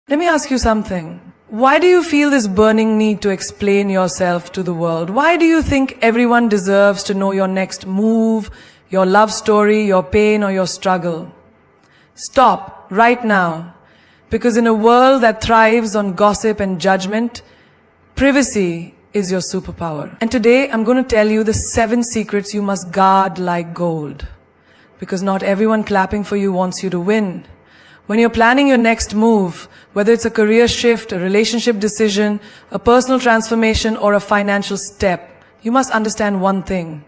Let me ask you something. Why do you feel this burning need to explain yourself to the world? Why do you think everyone deserves to know your next move, your love story, your pain, or your struggle? Stop right now. Because in a world that thrives on gossip and judgment, privacy is your superpower. And today I'm going to tell you the 7 secrets you must guard like gold. Because not everyone clapping for you wants you to win. When you're planning your next move, whether it's a career shift, a relationship decision, a personal transformation, or a financial step, you must understand one thing.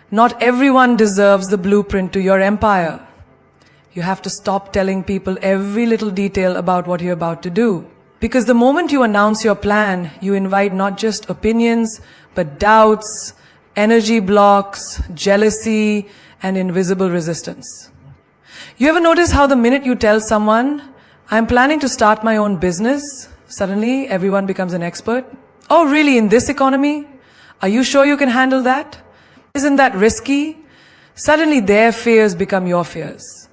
Not everyone deserves the blueprint to your empire. You have to stop telling people every little detail about what you're about to do. Because the moment you announce your plan, you invite not just opinions, but doubts, energy blocks, jealousy, and invisible resistance. You ever notice how the minute you tell someone, I'm planning to start my own business, suddenly everyone becomes an expert? Oh, really, in this economy? Are you sure you can handle that? Isn't that risky? Suddenly their fears become your fears.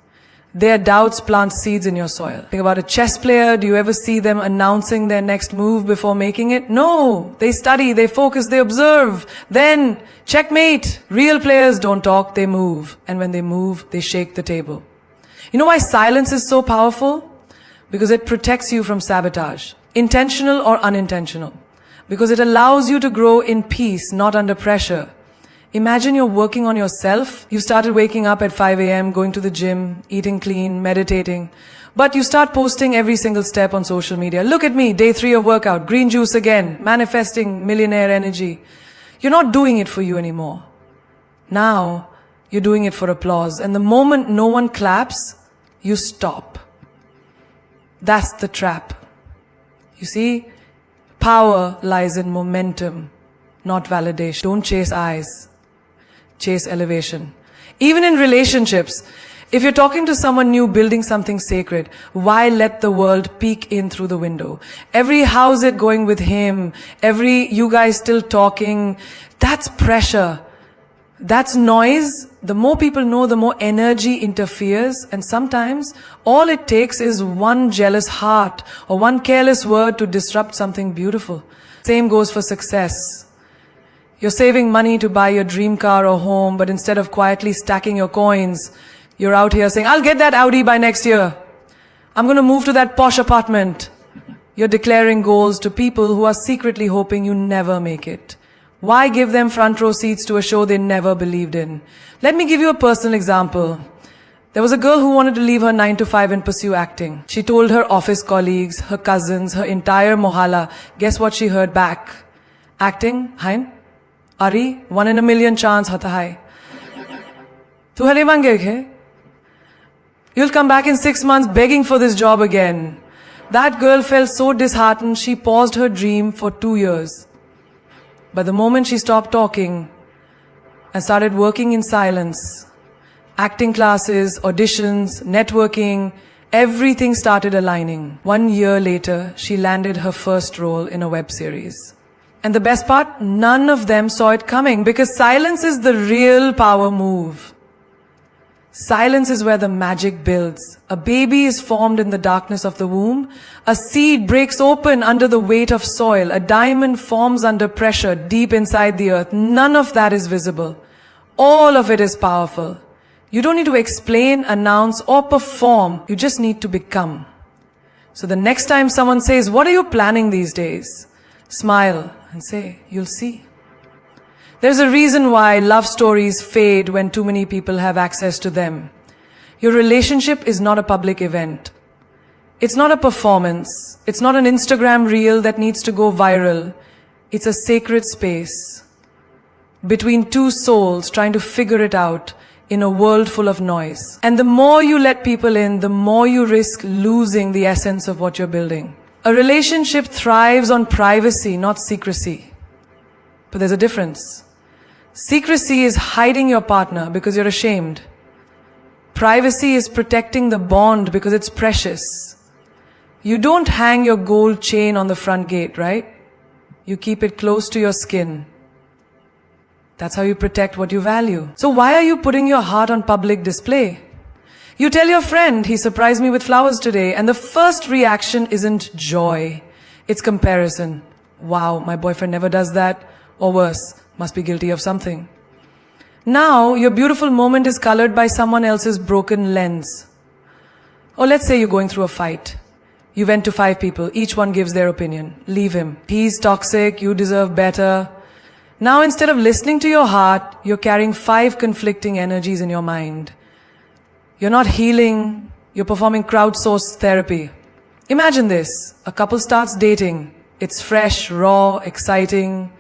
Their doubts plant seeds in your soil. Think about a chess player. Do you ever see them announcing their next move before making it? No. They study, they focus, they observe. Then, checkmate. Real players don't talk, they move. And when they move, they shake the table. You know why silence is so powerful? Because it protects you from sabotage, intentional or unintentional. Because it allows you to grow in peace, not under pressure. Imagine you're working on yourself. You started waking up at 5 a.m., going to the gym, eating clean, meditating. But you start posting every single step on social media. Look at me, day 3 of workout, green juice again, manifesting millionaire energy. You're not doing it for you anymore. Now, you're doing it for applause. And the moment no one claps, you stop. That's the trap. You see, power lies in momentum, not validation. Don't chase eyes. Chase elevation. Even in relationships, if you're talking to someone new, building something sacred, why let the world peek in through the window? How's it going with him? You guys still talking? That's pressure. That's noise. The more people know, the more energy interferes. And sometimes all it takes is one jealous heart or one careless word to disrupt something beautiful. Same goes for success. You're saving money to buy your dream car or home, but instead of quietly stacking your coins, you're out here saying, I'll get that Audi by next year. I'm going to move to that posh apartment. You're declaring goals to people who are secretly hoping you never make it. Why give them front row seats to a show they never believed in? Let me give you a personal example. There was a girl who wanted to leave her 9 to 5 and pursue acting. She told her office colleagues, her cousins, her entire mohalla. Guess what she heard back? Acting? Hein? Ari? 1 in a million chance hata hai. Tu hale mange khe? You'll come back in 6 months begging for this job again. That girl felt so disheartened, she paused her dream for 2 years. But the moment she stopped talking and started working in silence, acting classes, auditions, networking, everything started aligning. 1 year later, she landed her first role in a web series. And the best part, none of them saw it coming, because silence is the real power move. Silence is where the magic builds. A baby is formed in the darkness of the womb. A seed breaks open under the weight of soil. A diamond forms under pressure deep inside the earth. None of that is visible. All of it is powerful. You don't need to explain, announce, or perform. You just need to become. So the next time someone says, what are you planning these days? Smile and say, you'll see. There's a reason why love stories fade when too many people have access to them. Your relationship is not a public event. It's not a performance. It's not an Instagram reel that needs to go viral. It's a sacred space between two souls trying to figure it out in a world full of noise. And the more you let people in, the more you risk losing the essence of what you're building. A relationship thrives on privacy, not secrecy. But there's a difference. Secrecy is hiding your partner because you're ashamed. Privacy is protecting the bond because it's precious. You don't hang your gold chain on the front gate, right? You keep it close to your skin. That's how you protect what you value. So why are you putting your heart on public display? You tell your friend, he surprised me with flowers today, and the first reaction isn't joy. It's comparison. Wow, my boyfriend never does that. Or worse, must be guilty of something. Now, your beautiful moment is colored by someone else's broken lens. Or let's say you're going through a fight. You went to 5 people, each one gives their opinion. Leave him. He's toxic, you deserve better. Now instead of listening to your heart, you're carrying 5 conflicting energies in your mind. You're not healing, you're performing crowdsourced therapy. Imagine this, a couple starts dating. It's fresh, raw, exciting.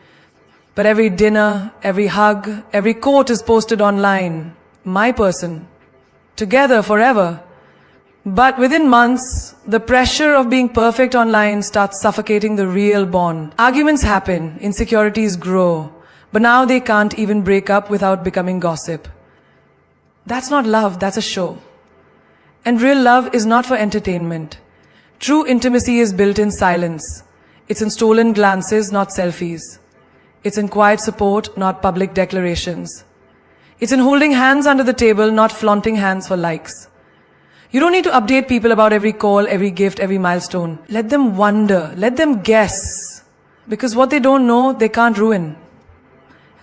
But every dinner, every hug, every quote is posted online. My person. Together forever. But within months, the pressure of being perfect online starts suffocating the real bond. Arguments happen, insecurities grow, but now they can't even break up without becoming gossip. That's not love, that's a show. And real love is not for entertainment. True intimacy is built in silence. It's in stolen glances, not selfies. It's in quiet support, not public declarations. It's in holding hands under the table, not flaunting hands for likes. You don't need to update people about every call, every gift, every milestone. Let them wonder, let them guess. Because what they don't know, they can't ruin.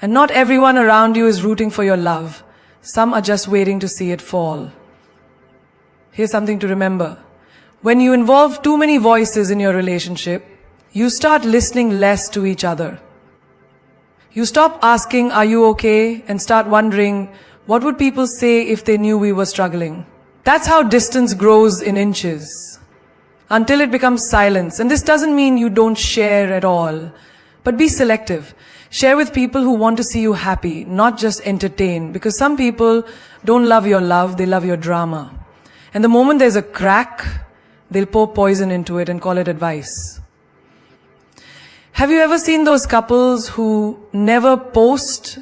And not everyone around you is rooting for your love. Some are just waiting to see it fall. Here's something to remember. When you involve too many voices in your relationship, you start listening less to each other. You stop asking, are you okay? And start wondering, what would people say if they knew we were struggling? That's how distance grows in inches. Until it becomes silence. And this doesn't mean you don't share at all. But be selective. Share with people who want to see you happy, not just entertain. Because some people don't love your love, they love your drama. And the moment there's a crack, they'll pour poison into it and call it advice. Have you ever seen those couples who never post,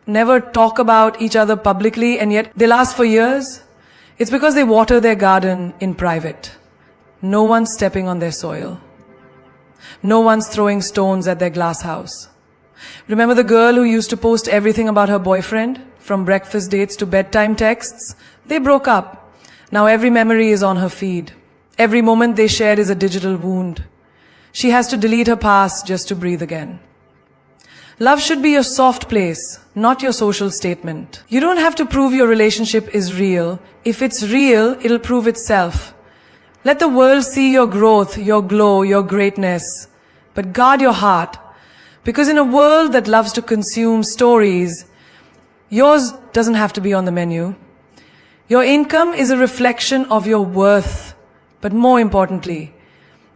never talk about each other publicly, and yet they last for years? It's because they water their garden in private. No one's stepping on their soil. No one's throwing stones at their glass house. Remember the girl who used to post everything about her boyfriend? From breakfast dates to bedtime texts? They broke up. Now every memory is on her feed. Every moment they shared is a digital wound. She has to delete her past just to breathe again. Love should be your soft place, not your social statement. You don't have to prove your relationship is real. If it's real, it'll prove itself. Let the world see your growth, your glow, your greatness. But guard your heart. Because in a world that loves to consume stories, yours doesn't have to be on the menu. Your income is a reflection of your worth. But more importantly,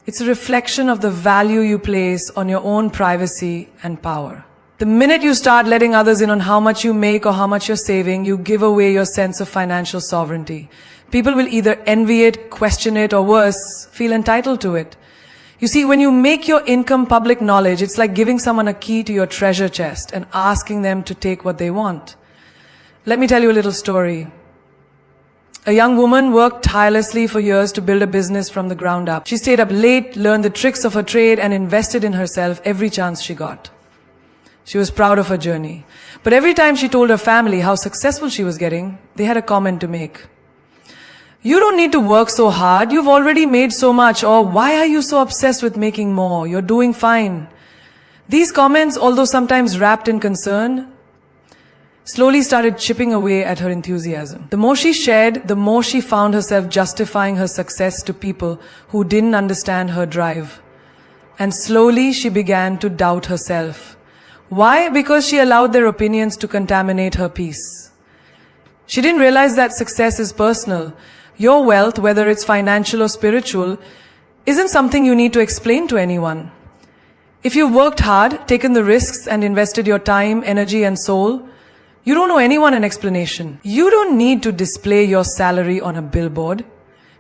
it's a reflection of the value you place on your own privacy and power. The minute you start letting others in on how much you make or how much you're saving, you give away your sense of financial sovereignty. People will either envy it, question it, or worse, feel entitled to it. You see, when you make your income public knowledge, it's like giving someone a key to your treasure chest and asking them to take what they want. Let me tell you a little story. A young woman worked tirelessly for years to build a business from the ground up. She stayed up late, learned the tricks of her trade, and invested in herself every chance she got. She was proud of her journey. But every time she told her family how successful she was getting, they had a comment to make. You don't need to work so hard. You've already made so much. Or why are you so obsessed with making more? You're doing fine. These comments, although sometimes wrapped in concern, slowly started chipping away at her enthusiasm. The more she shared, the more she found herself justifying her success to people who didn't understand her drive. And slowly she began to doubt herself. Why? Because she allowed their opinions to contaminate her peace. She didn't realize that success is personal. Your wealth, whether it's financial or spiritual, isn't something you need to explain to anyone. If you've worked hard, taken the risks, and invested your time, energy, and soul, you don't owe anyone an explanation. You don't need to display your salary on a billboard.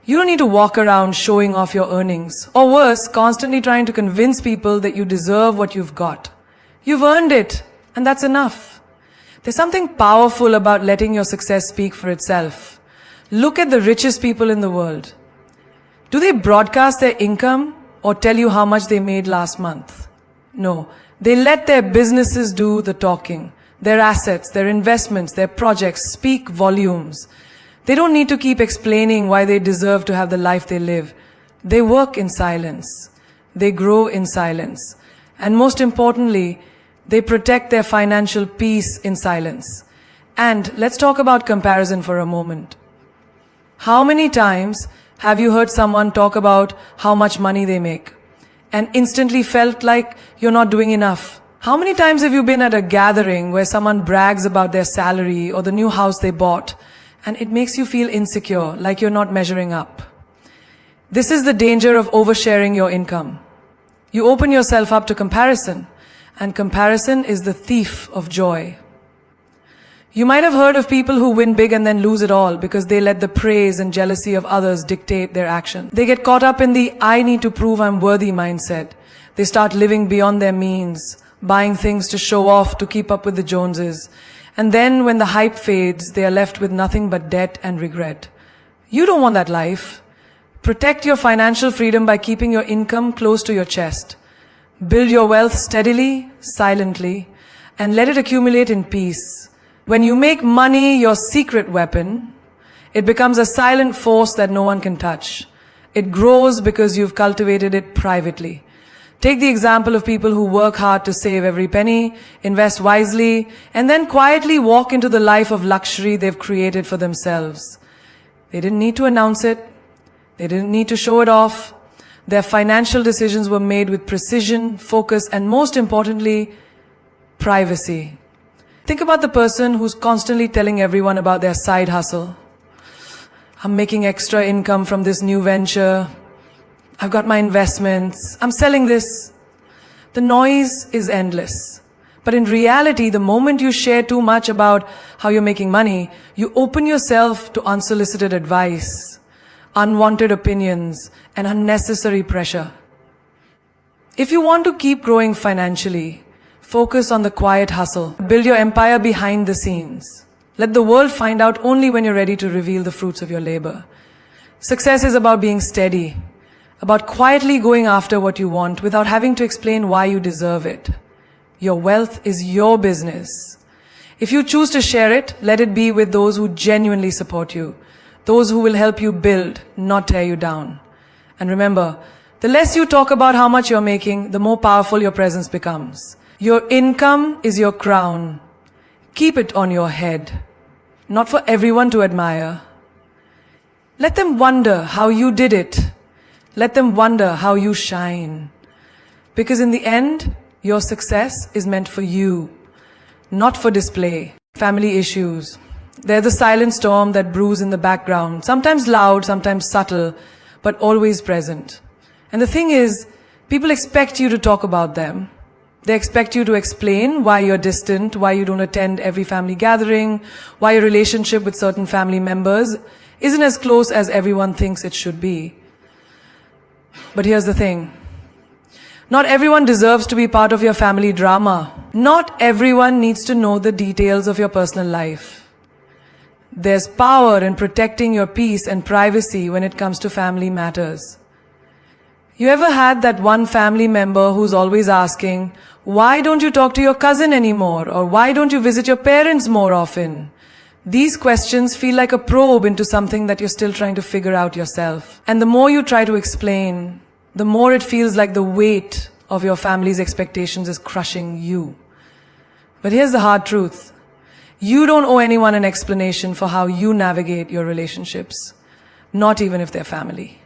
You don't need to walk around showing off your earnings. Or worse, constantly trying to convince people that you deserve what you've got. You've earned it, and that's enough. There's something powerful about letting your success speak for itself. Look at the richest people in the world. Do they broadcast their income or tell you how much they made last month? No, they let their businesses do the talking. Their assets, their investments, their projects speak volumes. They don't need to keep explaining why they deserve to have the life they live. They work in silence. They grow in silence. And most importantly, they protect their financial peace in silence. And let's talk about comparison for a moment. How many times have you heard someone talk about how much money they make and instantly felt like you're not doing enough? How many times have you been at a gathering where someone brags about their salary or the new house they bought, and it makes you feel insecure, like you're not measuring up? This is the danger of oversharing your income. You open yourself up to comparison, and comparison is the thief of joy. You might have heard of people who win big and then lose it all because they let the praise and jealousy of others dictate their action. They get caught up in the "I need to prove I'm worthy" mindset. They start living beyond their means, buying things to show off, to keep up with the Joneses. And then when the hype fades, they are left with nothing but debt and regret. You don't want that life. Protect your financial freedom by keeping your income close to your chest. Build your wealth steadily, silently, and let it accumulate in peace. When you make money your secret weapon, it becomes a silent force that no one can touch. It grows because you've cultivated it privately. Take the example of people who work hard to save every penny, invest wisely, and then quietly walk into the life of luxury they've created for themselves. They didn't need to announce it. They didn't need to show it off. Their financial decisions were made with precision, focus, and most importantly, privacy. Think about the person who's constantly telling everyone about their side hustle. I'm making extra income from this new venture. I've got my investments. I'm selling this. The noise is endless. But in reality, the moment you share too much about how you're making money, you open yourself to unsolicited advice, unwanted opinions, and unnecessary pressure. If you want to keep growing financially, focus on the quiet hustle. Build your empire behind the scenes. Let the world find out only when you're ready to reveal the fruits of your labor. Success is about being steady, about quietly going after what you want without having to explain why you deserve it. Your wealth is your business. If you choose to share it, let it be with those who genuinely support you, those who will help you build, not tear you down. And remember, the less you talk about how much you're making, the more powerful your presence becomes. Your income is your crown. Keep it on your head, not for everyone to admire. Let them wonder how you did it. Let them wonder how you shine. Because in the end, your success is meant for you, not for display. Family issues. They're the silent storm that brews in the background, sometimes loud, sometimes subtle, but always present. And the thing is, people expect you to talk about them. They expect you to explain why you're distant, why you don't attend every family gathering, why your relationship with certain family members isn't as close as everyone thinks it should be. But here's the thing. Not everyone deserves to be part of your family drama. Not everyone needs to know the details of your personal life. There's power in protecting your peace and privacy when it comes to family matters. You ever had that one family member who's always asking, why don't you talk to your cousin anymore? Or why don't you visit your parents more often? These questions feel like a probe into something that you're still trying to figure out yourself. And the more you try to explain, the more it feels like the weight of your family's expectations is crushing you. But here's the hard truth. You don't owe anyone an explanation for how you navigate your relationships, not even if they're family.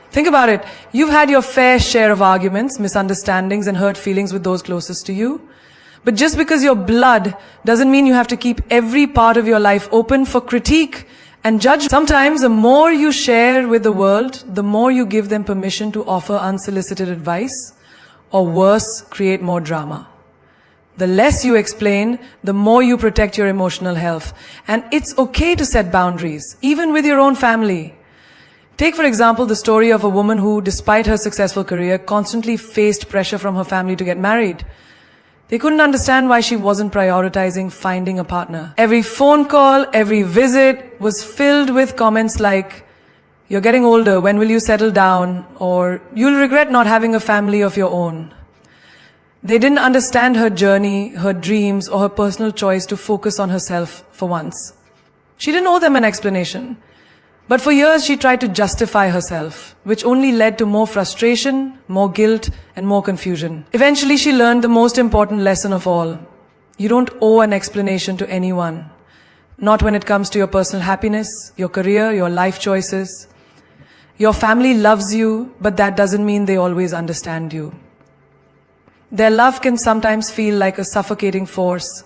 Think about it. You've had your fair share of arguments, misunderstandings, and hurt feelings with those closest to you. But just because you're blood doesn't mean you have to keep every part of your life open for critique and judgment. Sometimes the more you share with the world, the more you give them permission to offer unsolicited advice, or worse, create more drama. The less you explain, the more you protect your emotional health. And it's okay to set boundaries, even with your own family. Take, for example, the story of a woman who, despite her successful career, constantly faced pressure from her family to get married. They couldn't understand why she wasn't prioritizing finding a partner. Every phone call, every visit was filled with comments like, "You're getting older, when will you settle down?" Or, "You'll regret not having a family of your own." They didn't understand her journey, her dreams, or her personal choice to focus on herself for once. She didn't owe them an explanation. But for years she tried to justify herself, which only led to more frustration, more guilt, and more confusion. Eventually she learned the most important lesson of all. You don't owe an explanation to anyone. Not when it comes to your personal happiness, your career, your life choices. Your family loves you, but that doesn't mean they always understand you. Their love can sometimes feel like a suffocating force,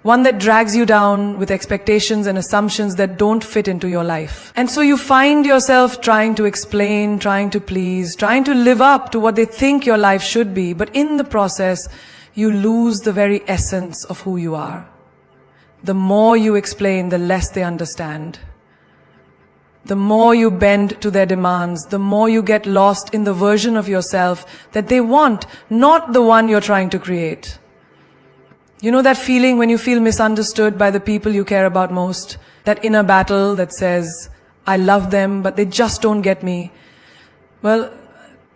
one that drags you down with expectations and assumptions that don't fit into your life. And so you find yourself trying to explain, trying to please, trying to live up to what they think your life should be, but in the process, you lose the very essence of who you are. The more you explain, the less they understand. The more you bend to their demands, the more you get lost in the version of yourself that they want, not the one you're trying to create. You know that feeling when you feel misunderstood by the people you care about most? That inner battle that says, I love them, but they just don't get me. Well,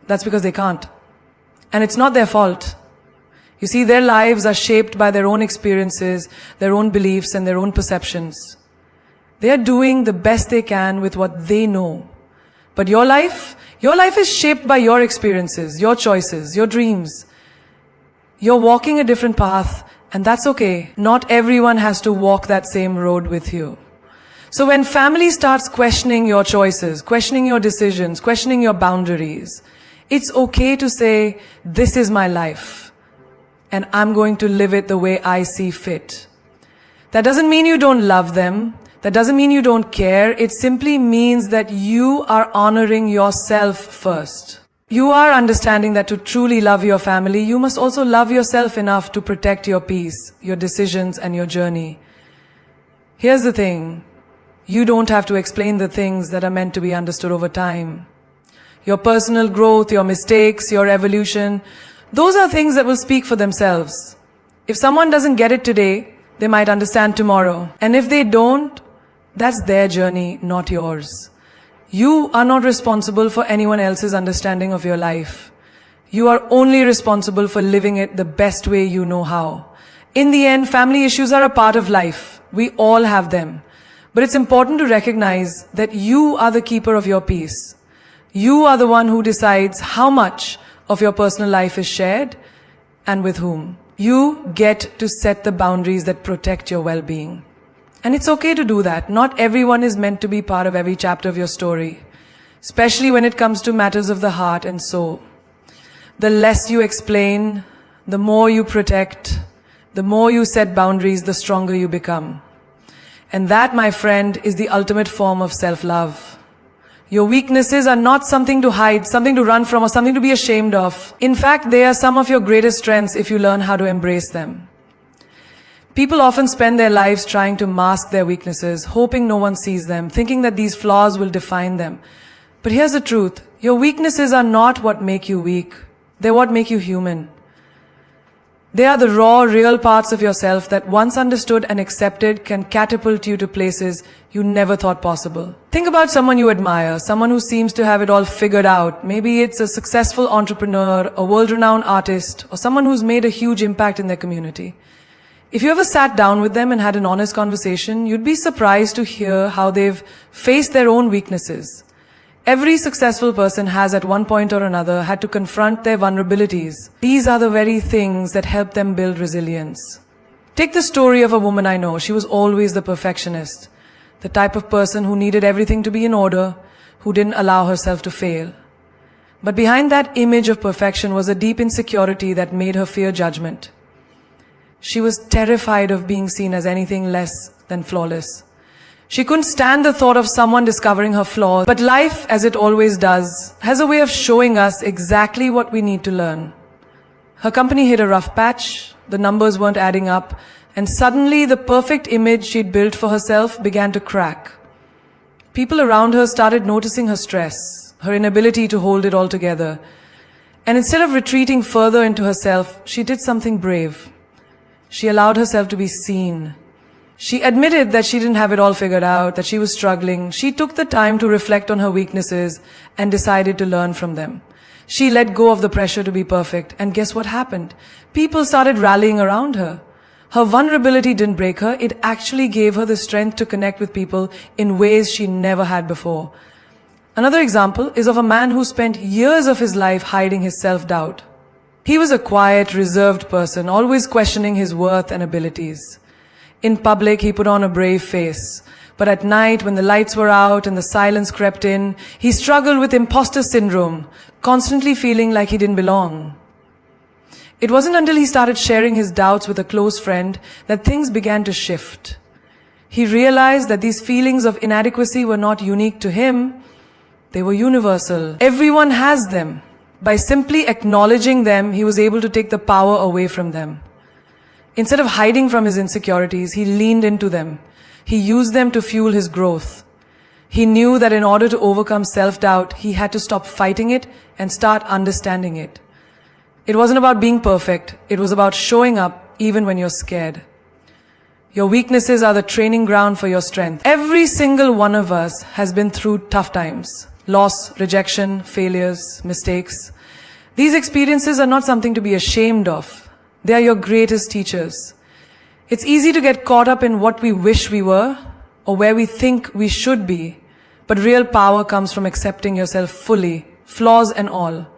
that's because they can't. And it's not their fault. You see, their lives are shaped by their own experiences, their own beliefs, and their own perceptions. They are doing the best they can with what they know. But your life is shaped by your experiences, your choices, your dreams. You're walking a different path, and that's okay. Not everyone has to walk that same road with you. So when family starts questioning your choices, questioning your decisions, questioning your boundaries, it's okay to say, this is my life, and I'm going to live it the way I see fit. That doesn't mean you don't love them. That doesn't mean you don't care. It simply means that you are honoring yourself first. You are understanding that to truly love your family, you must also love yourself enough to protect your peace, your decisions, and your journey. Here's the thing. You don't have to explain the things that are meant to be understood over time. Your personal growth, your mistakes, your evolution, those are things that will speak for themselves. If someone doesn't get it today, they might understand tomorrow. And if they don't, that's their journey, not yours. You are not responsible for anyone else's understanding of your life. You are only responsible for living it the best way you know how. In the end, family issues are a part of life. We all have them. But it's important to recognize that you are the keeper of your peace. You are the one who decides how much of your personal life is shared and with whom. You get to set the boundaries that protect your well-being. And it's okay to do that. Not everyone is meant to be part of every chapter of your story, especially when it comes to matters of the heart and soul. The less you explain, the more you protect, the more you set boundaries, the stronger you become. And that, my friend, is the ultimate form of self-love. Your weaknesses are not something to hide, something to run from, or something to be ashamed of. In fact, they are some of your greatest strengths if you learn how to embrace them. People often spend their lives trying to mask their weaknesses, hoping no one sees them, thinking that these flaws will define them. But here's the truth. Your weaknesses are not what make you weak. They're what make you human. They are the raw, real parts of yourself that once understood and accepted can catapult you to places you never thought possible. Think about someone you admire, someone who seems to have it all figured out. Maybe it's a successful entrepreneur, a world-renowned artist, or someone who's made a huge impact in their community. If you ever sat down with them and had an honest conversation, you'd be surprised to hear how they've faced their own weaknesses. Every successful person has at one point or another had to confront their vulnerabilities. These are the very things that help them build resilience. Take the story of a woman I know. She was always the perfectionist, the type of person who needed everything to be in order, who didn't allow herself to fail. But behind that image of perfection was a deep insecurity that made her fear judgment. She was terrified of being seen as anything less than flawless. She couldn't stand the thought of someone discovering her flaws. But life, as it always does, has a way of showing us exactly what we need to learn. Her company hit a rough patch, the numbers weren't adding up, and suddenly the perfect image she'd built for herself began to crack. People around her started noticing her stress, her inability to hold it all together. And instead of retreating further into herself, she did something brave. She allowed herself to be seen. She admitted that she didn't have it all figured out, that she was struggling. She took the time to reflect on her weaknesses and decided to learn from them. She let go of the pressure to be perfect. And guess what happened? People started rallying around her. Her vulnerability didn't break her, it actually gave her the strength to connect with people in ways she never had before. Another example is of a man who spent years of his life hiding his self-doubt. He was a quiet, reserved person, always questioning his worth and abilities. In public, he put on a brave face. But at night, when the lights were out and the silence crept in, he struggled with imposter syndrome, constantly feeling like he didn't belong. It wasn't until he started sharing his doubts with a close friend that things began to shift. He realized that these feelings of inadequacy were not unique to him, they were universal. Everyone has them. By simply acknowledging them, he was able to take the power away from them. Instead of hiding from his insecurities, he leaned into them. He used them to fuel his growth. He knew that in order to overcome self-doubt, he had to stop fighting it and start understanding it. It wasn't about being perfect. It was about showing up even when you're scared. Your weaknesses are the training ground for your strength. Every single one of us has been through tough times. Loss, rejection, failures, mistakes. These experiences are not something to be ashamed of. They are your greatest teachers. It's easy to get caught up in what we wish we were or where we think we should be, but real power comes from accepting yourself fully, flaws and all.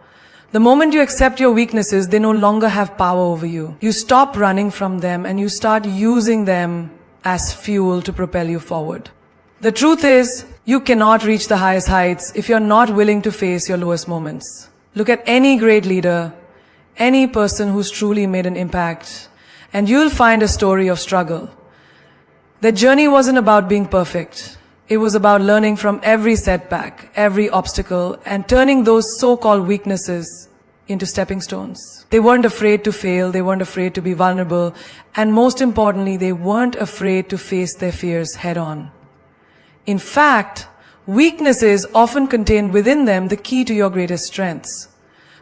The moment you accept your weaknesses, they no longer have power over you. You stop running from them and you start using them as fuel to propel you forward. The truth is, you cannot reach the highest heights if you're not willing to face your lowest moments. Look at any great leader, any person who's truly made an impact, and you'll find a story of struggle. Their journey wasn't about being perfect. It was about learning from every setback, every obstacle, and turning those so-called weaknesses into stepping stones. They weren't afraid to fail, they weren't afraid to be vulnerable, and most importantly, they weren't afraid to face their fears head-on. In fact, weaknesses often contain within them the key to your greatest strengths.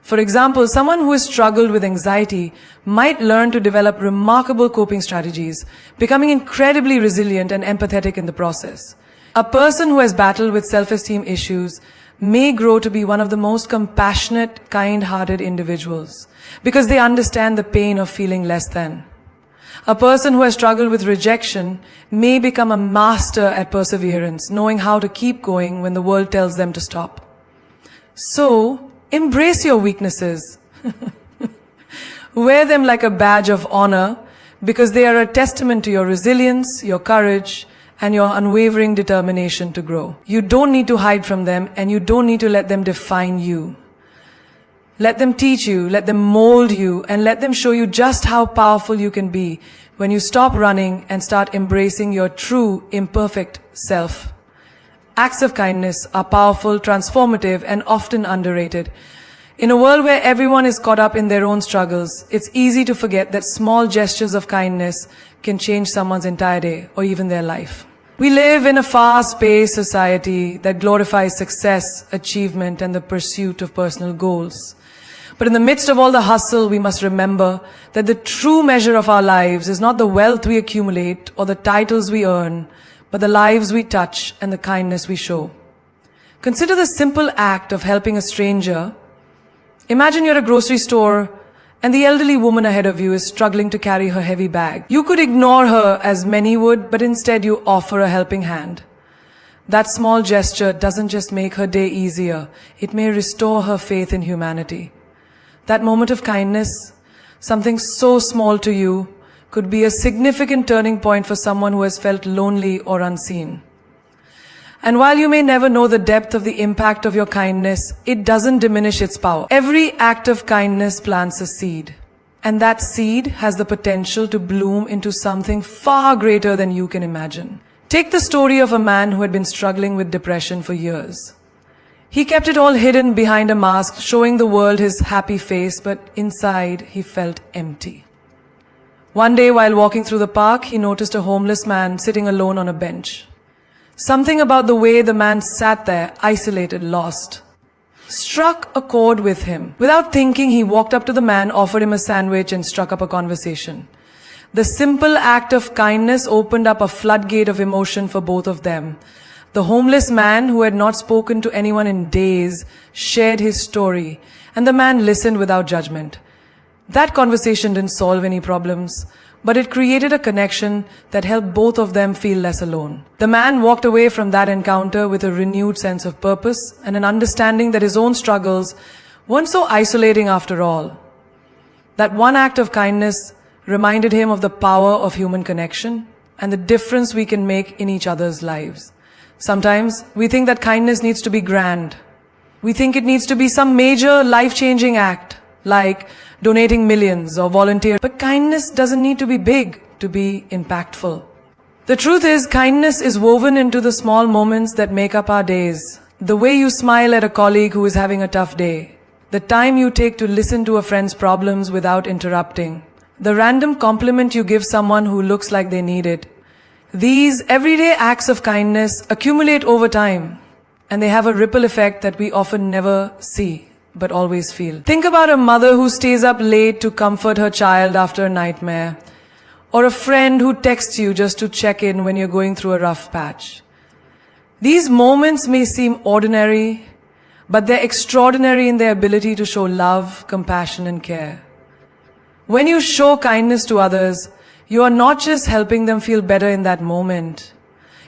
For example, someone who has struggled with anxiety might learn to develop remarkable coping strategies, becoming incredibly resilient and empathetic in the process. A person who has battled with self-esteem issues may grow to be one of the most compassionate, kind-hearted individuals because they understand the pain of feeling less than. A person who has struggled with rejection may become a master at perseverance, knowing how to keep going when the world tells them to stop. So, embrace your weaknesses. Wear them like a badge of honor because they are a testament to your resilience, your courage, and your unwavering determination to grow. You don't need to hide from them and you don't need to let them define you. Let them teach you, let them mold you, and let them show you just how powerful you can be when you stop running and start embracing your true, imperfect self. Acts of kindness are powerful, transformative, and often underrated. In a world where everyone is caught up in their own struggles, it's easy to forget that small gestures of kindness can change someone's entire day or even their life. We live in a fast-paced society that glorifies success, achievement, and the pursuit of personal goals. But in the midst of all the hustle, we must remember that the true measure of our lives is not the wealth we accumulate or the titles we earn, but the lives we touch and the kindness we show. Consider the simple act of helping a stranger. Imagine you're at a grocery store and the elderly woman ahead of you is struggling to carry her heavy bag. You could ignore her as many would, but instead you offer a helping hand. That small gesture doesn't just make her day easier, it may restore her faith in humanity. That moment of kindness, something so small to you, could be a significant turning point for someone who has felt lonely or unseen. And while you may never know the depth of the impact of your kindness, it doesn't diminish its power. Every act of kindness plants a seed. And that seed has the potential to bloom into something far greater than you can imagine. Take the story of a man who had been struggling with depression for years. He kept it all hidden behind a mask, showing the world his happy face, but inside he felt empty. One day while walking through the park, he noticed a homeless man sitting alone on a bench. Something about the way the man sat there, isolated, lost, struck a chord with him. Without thinking, he walked up to the man, offered him a sandwich, and struck up a conversation. The simple act of kindness opened up a floodgate of emotion for both of them. The homeless man, who had not spoken to anyone in days, shared his story, and the man listened without judgment. That conversation didn't solve any problems, but it created a connection that helped both of them feel less alone. The man walked away from that encounter with a renewed sense of purpose and an understanding that his own struggles weren't so isolating after all. That one act of kindness reminded him of the power of human connection and the difference we can make in each other's lives. Sometimes we think that kindness needs to be grand. We think it needs to be some major life-changing act, like donating millions or volunteering. But kindness doesn't need to be big to be impactful. The truth is, kindness is woven into the small moments that make up our days. The way you smile at a colleague who is having a tough day. The time you take to listen to a friend's problems without interrupting. The random compliment you give someone who looks like they need it. These everyday acts of kindness accumulate over time, and they have a ripple effect that we often never see, but always feel. Think about a mother who stays up late to comfort her child after a nightmare, or a friend who texts you just to check in when you're going through a rough patch. These moments may seem ordinary, but they're extraordinary in their ability to show love, compassion, and care. When you show kindness to others, you are not just helping them feel better in that moment.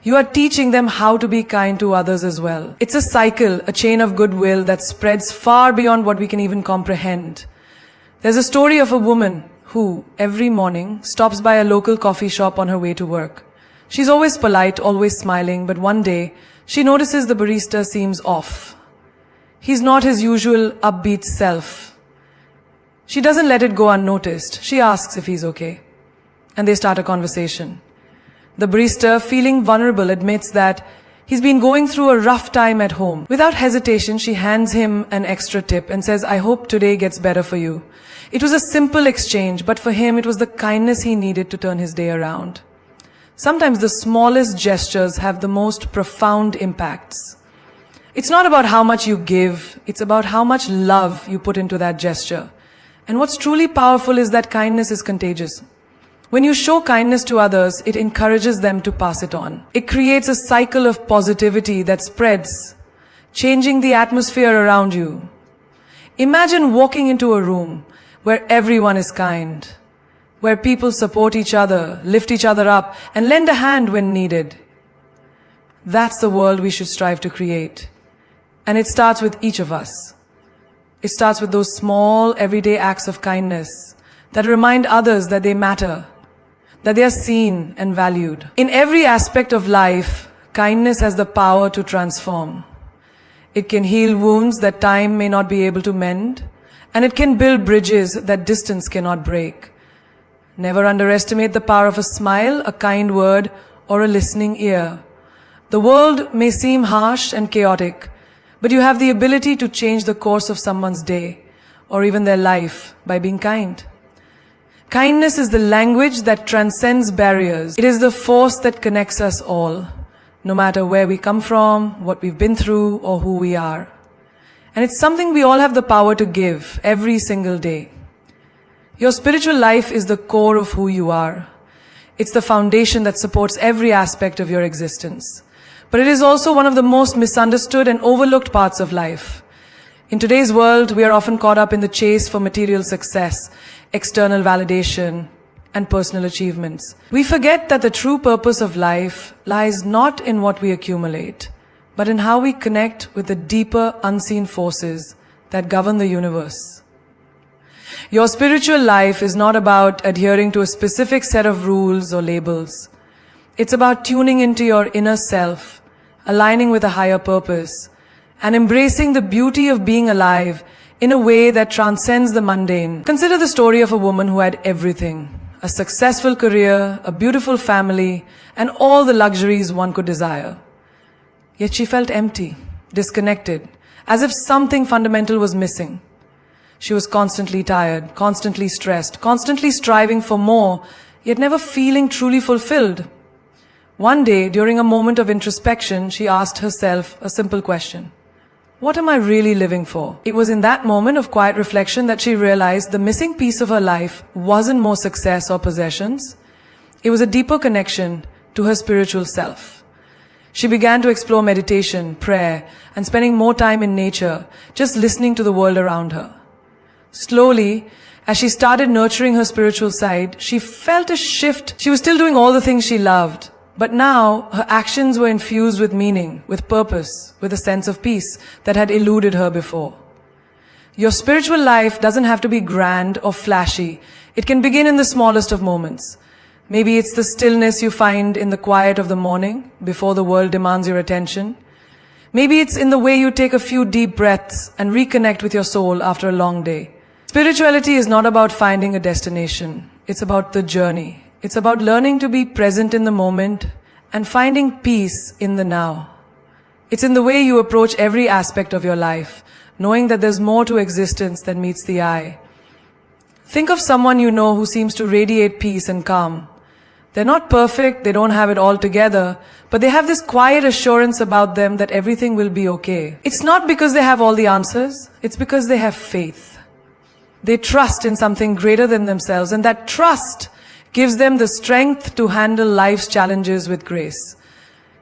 You are teaching them how to be kind to others as well. It's a cycle, a chain of goodwill that spreads far beyond what we can even comprehend. There's a story of a woman who, every morning, stops by a local coffee shop on her way to work. She's always polite, always smiling, but one day, she notices the barista seems off. He's not his usual upbeat self. She doesn't let it go unnoticed. She asks if he's okay. And they start a conversation. The barista, feeling vulnerable, admits that he's been going through a rough time at home. Without hesitation, she hands him an extra tip and says, "I hope today gets better for you." It was a simple exchange, but for him, it was the kindness he needed to turn his day around. Sometimes the smallest gestures have the most profound impacts. It's not about how much you give, it's about how much love you put into that gesture. And what's truly powerful is that kindness is contagious. When you show kindness to others, it encourages them to pass it on. It creates a cycle of positivity that spreads, changing the atmosphere around you. Imagine walking into a room where everyone is kind, where people support each other, lift each other up, and lend a hand when needed. That's the world we should strive to create. And it starts with each of us. It starts with those small, everyday acts of kindness that remind others that they matter, that they are seen and valued. In every aspect of life, kindness has the power to transform. It can heal wounds that time may not be able to mend, and it can build bridges that distance cannot break. Never underestimate the power of a smile, a kind word, or a listening ear. The world may seem harsh and chaotic, but you have the ability to change the course of someone's day, or even their life, by being kind. Kindness is the language that transcends barriers. It is the force that connects us all, no matter where we come from, what we've been through, or who we are. And it's something we all have the power to give every single day. Your spiritual life is the core of who you are. It's the foundation that supports every aspect of your existence. But it is also one of the most misunderstood and overlooked parts of life. In today's world, we are often caught up in the chase for material success, external validation, and personal achievements. We forget that the true purpose of life lies not in what we accumulate, but in how we connect with the deeper unseen forces that govern the universe. Your spiritual life is not about adhering to a specific set of rules or labels. It's about tuning into your inner self, aligning with a higher purpose, and embracing the beauty of being alive in a way that transcends the mundane. Consider the story of a woman who had everything: a successful career, a beautiful family, and all the luxuries one could desire. Yet she felt empty, disconnected, as if something fundamental was missing. She was constantly tired, constantly stressed, constantly striving for more, yet never feeling truly fulfilled. One day, during a moment of introspection, she asked herself a simple question: what am I really living for? It was in that moment of quiet reflection that she realized the missing piece of her life wasn't more success or possessions. It was a deeper connection to her spiritual self. She began to explore meditation, prayer, and spending more time in nature, just listening to the world around her. Slowly, as she started nurturing her spiritual side, she felt a shift. She was still doing all the things she loved, but now her actions were infused with meaning, with purpose, with a sense of peace that had eluded her before. Your spiritual life doesn't have to be grand or flashy. It can begin in the smallest of moments. Maybe it's the stillness you find in the quiet of the morning before the world demands your attention. Maybe it's in the way you take a few deep breaths and reconnect with your soul after a long day. Spirituality is not about finding a destination. It's about the journey. It's about learning to be present in the moment and finding peace in the now. It's in the way you approach every aspect of your life, knowing that there's more to existence than meets the eye. Think of someone you know who seems to radiate peace and calm. They're not perfect, they don't have it all together, but they have this quiet assurance about them that everything will be okay. It's not because they have all the answers, it's because they have faith. They trust in something greater than themselves, and that trust gives them the strength to handle life's challenges with grace.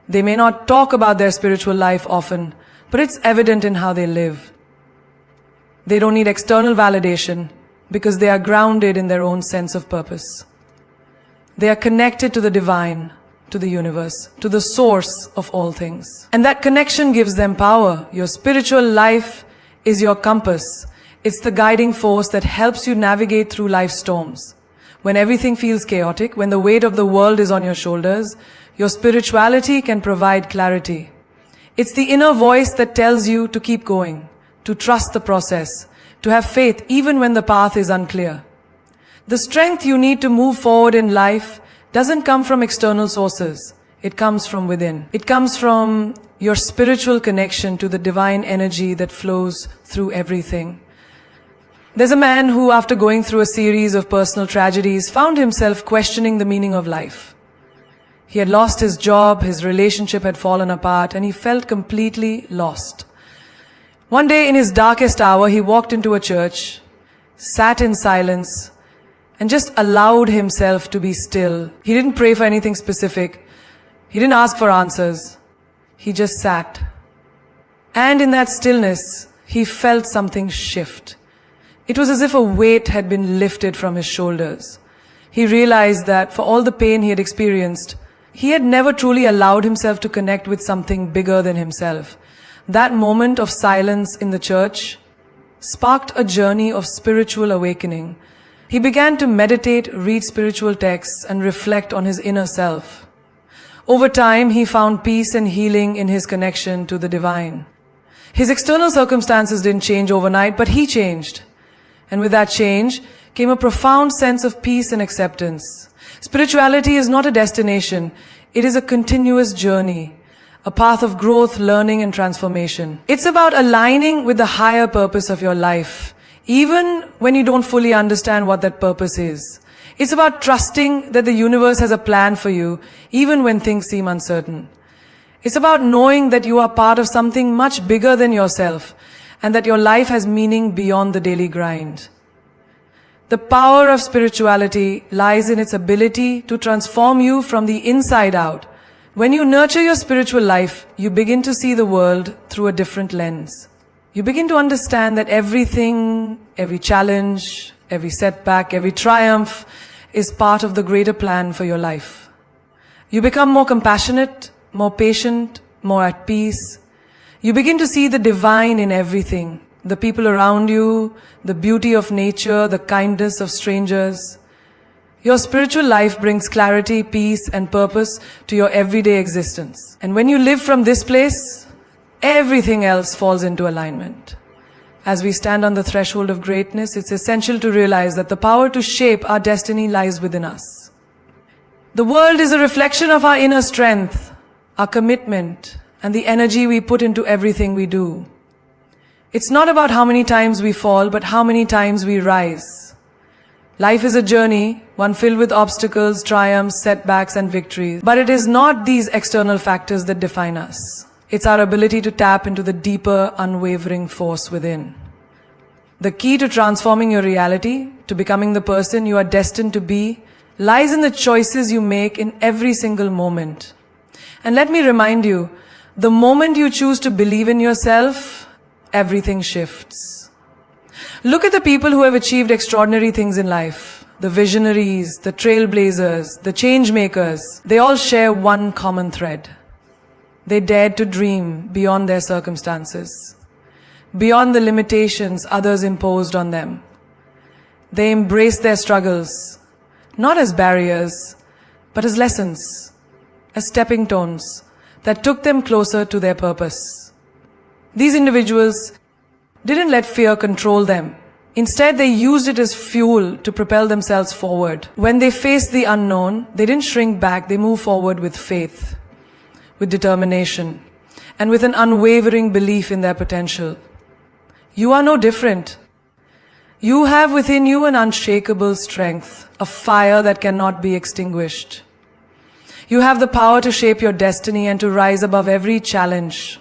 They may not talk about their spiritual life often, but it's evident in how they live. They don't need external validation because they are grounded in their own sense of purpose. They are connected to the divine, to the universe, to the source of all things. And that connection gives them power. Your spiritual life is your compass. It's the guiding force that helps you navigate through life's storms. When everything feels chaotic, when the weight of the world is on your shoulders, your spirituality can provide clarity. It's the inner voice that tells you to keep going, to trust the process, to have faith even when the path is unclear. The strength you need to move forward in life doesn't come from external sources. It comes from within. It comes from your spiritual connection to the divine energy that flows through everything. There's a man who, after going through a series of personal tragedies, found himself questioning the meaning of life. He had lost his job, his relationship had fallen apart, and he felt completely lost. One day in his darkest hour, he walked into a church, sat in silence, and just allowed himself to be still. He didn't pray for anything specific. He didn't ask for answers. He just sat. And in that stillness, he felt something shift. It was as if a weight had been lifted from his shoulders. He realized that for all the pain he had experienced, he had never truly allowed himself to connect with something bigger than himself. That moment of silence in the church sparked a journey of spiritual awakening. He began to meditate, read spiritual texts, and reflect on his inner self. Over time, he found peace and healing in his connection to the divine. His external circumstances didn't change overnight, but he changed. And with that change came a profound sense of peace and acceptance. Spirituality is not a destination. It is a continuous journey, a path of growth, learning, and transformation. It's about aligning with the higher purpose of your life, even when you don't fully understand what that purpose is. It's about trusting that the universe has a plan for you, even when things seem uncertain. It's about knowing that you are part of something much bigger than yourself, and that your life has meaning beyond the daily grind. The power of spirituality lies in its ability to transform you from the inside out. When you nurture your spiritual life, you begin to see the world through a different lens. You begin to understand that everything, every challenge, every setback, every triumph is part of the greater plan for your life. You become more compassionate, more patient, more at peace. You begin to see the divine in everything, the people around you, the beauty of nature, the kindness of strangers. Your spiritual life brings clarity, peace, and purpose to your everyday existence. And when you live from this place, everything else falls into alignment. As we stand on the threshold of greatness, it's essential to realize that the power to shape our destiny lies within us. The world is a reflection of our inner strength, our commitment, and the energy we put into everything we do. It's not about how many times we fall, but how many times we rise. Life is a journey, one filled with obstacles, triumphs, setbacks, and victories. But it is not these external factors that define us. It's our ability to tap into the deeper, unwavering force within. The key to transforming your reality, to becoming the person you are destined to be, lies in the choices you make in every single moment. And let me remind you, the moment you choose to believe in yourself, everything shifts. Look at the people who have achieved extraordinary things in life. The visionaries, the trailblazers, the change makers, they all share one common thread. They dared to dream beyond their circumstances, beyond the limitations others imposed on them. They embraced their struggles, not as barriers, but as lessons, as stepping stones that took them closer to their purpose. These individuals didn't let fear control them. Instead, they used it as fuel to propel themselves forward. When they faced the unknown, they didn't shrink back, they moved forward with faith, with determination, and with an unwavering belief in their potential. You are no different. You have within you an unshakable strength, a fire that cannot be extinguished. You have the power to shape your destiny and to rise above every challenge.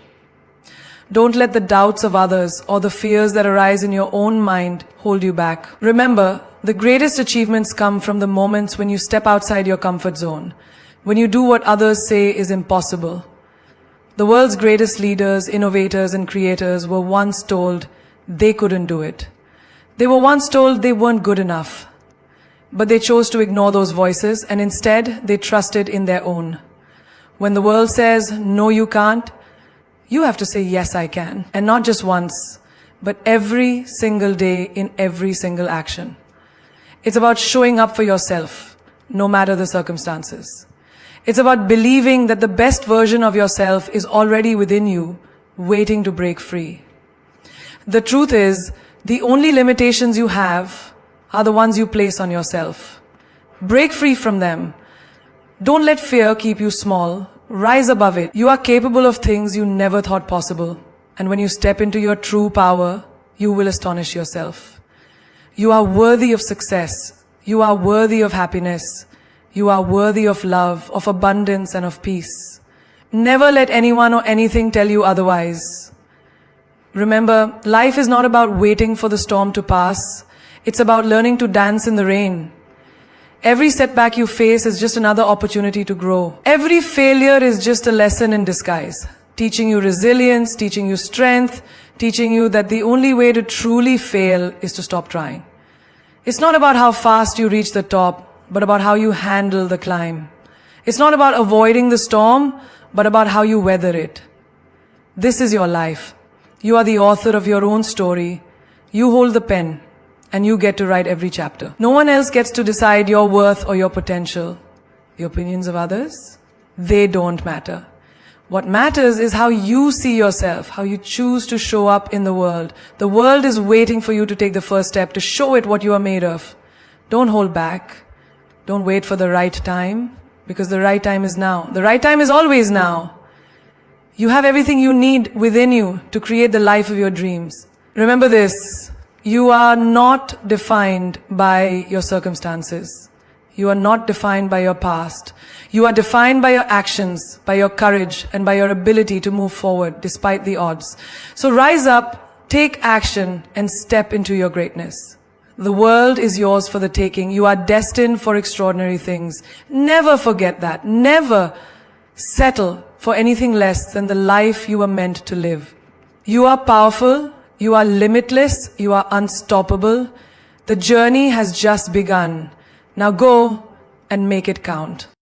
Don't let the doubts of others or the fears that arise in your own mind hold you back. Remember, the greatest achievements come from the moments when you step outside your comfort zone, when you do what others say is impossible. The world's greatest leaders, innovators, and creators were once told they couldn't do it. They were once told they weren't good enough. But they chose to ignore those voices, and instead they trusted in their own. When the world says, no, you can't, you have to say, yes, I can. And not just once, but every single day in every single action. It's about showing up for yourself, no matter the circumstances. It's about believing that the best version of yourself is already within you, waiting to break free. The truth is, the only limitations you have are the ones you place on yourself. Break free from them. Don't let fear keep you small. Rise above it. You are capable of things you never thought possible. And when you step into your true power, you will astonish yourself. You are worthy of success. You are worthy of happiness. You are worthy of love, of abundance, and of peace. Never let anyone or anything tell you otherwise. Remember, life is not about waiting for the storm to pass. It's about learning to dance in the rain. Every setback you face is just another opportunity to grow. Every failure is just a lesson in disguise, teaching you resilience, teaching you strength, teaching you that the only way to truly fail is to stop trying. It's not about how fast you reach the top, but about how you handle the climb. It's not about avoiding the storm, but about how you weather it. This is your life. You are the author of your own story. You hold the pen, and you get to write every chapter. No one else gets to decide your worth or your potential. The opinions of others, they don't matter. What matters is how you see yourself, how you choose to show up in the world. The world is waiting for you to take the first step, to show it what you are made of. Don't hold back. Don't wait for the right time, because the right time is now. The right time is always now. You have everything you need within you to create the life of your dreams. Remember this. You are not defined by your circumstances. You are not defined by your past. You are defined by your actions, by your courage, and by your ability to move forward despite the odds. So rise up, take action, and step into your greatness. The world is yours for the taking. You are destined for extraordinary things. Never forget that. Never settle for anything less than the life you were meant to live. You are powerful. You are limitless. You are unstoppable. The journey has just begun. Now go and make it count.